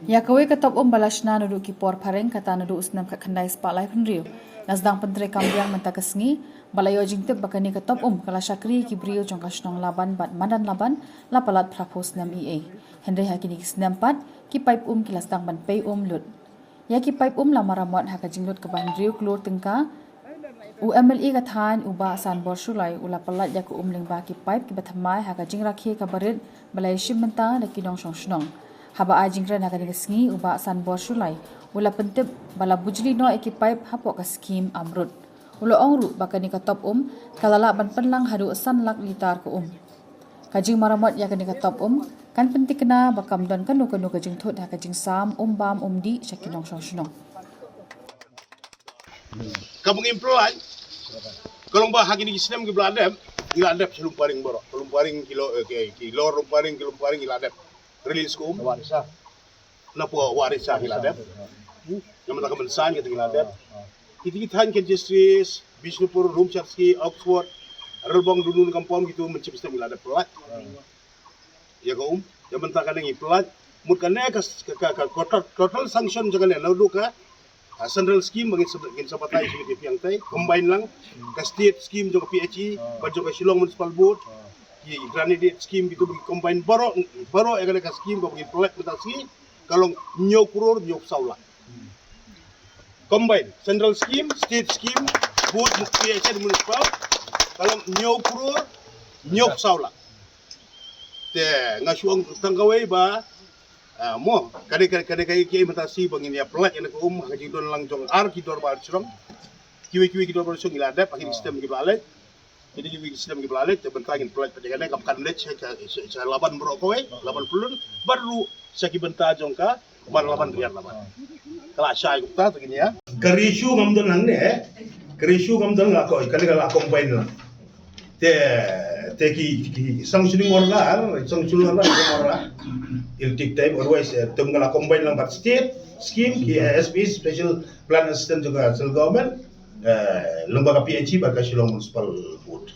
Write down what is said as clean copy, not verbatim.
Ya kawe katop balashna nudu ki por pareng kata nudu usnam ka khandai spalai penriu nasdang pentre kambiang menta kesngi balayo jingtep bakani katop kala syakri ki brio jongka shnong laban bat madan laban la palat prapos nam ea henry hakini kisnam pat ki pipe ki lasdang ban pei lut ya ki pipe la maramot haka jinglut ke ban rio klur tengka UMLE ka than uba san borsulai ula palat ya ku lingba ki pipe ki bathamai haka jingrakhi ka barit balai shim menta da ki dong shnong haba ajingran haka kesngi uba san borsulai ula pentep bala bujli no eki pipe hapok ka skim amrut ulo ongru bakani ka top kalala ban penlang hadu san lak litar ko kajing maramot ya kani ka top kan pentik kena bakam don kanu kajing thot haka jing sam bam di shakinong shnong Kampung Imploan, kalau bah hagi ni Islam ke beladap sebelum paring borok, sebelum paring kilo paring iladap, release kum, napa warisa iladap, nama tak kemensan kita iladap, kita ke Justice, Bishnupur, Rumcharski, Oxford, Rebong Dunun Kampung gitu mencipta sistem iladap pelat, ya kau, yang mentakan yang pelat, mungkin total sanction jangan lalu ke central scheme bagi sabatai sebagai yang tay combine lang ka state scheme juga PHE baju ka Shillong Municipal Board ki granite scheme gitu bagi combine baro yang ka scheme bagi pelat mutasi kalau nyok kuror nyok saula combine central scheme state scheme board PHE municipal kalau nyok kuror nyok saula te ngasuang tanggawai ba mo kade kiai matasi bangin ya pelat yang ko haji don lang jong ar ki dor bar churong kiwi ki dor bar churong ilada pakai sistem ki balet jadi kiwi sistem ki balet bentangin pelat pada kam kan let saya laban brokowe laban pulun baru saki benta jong ka bar laban riat laban kala syai gupta begini ya karisu ngamdon lang ne karisu ngamdon ngako kali kala combine lang te ki sanctioning order it'll take time otherwise tunggal combine lang but state scheme ki SB special plan assistant juga central government lembaga PHE bagi Shillong Municipal Board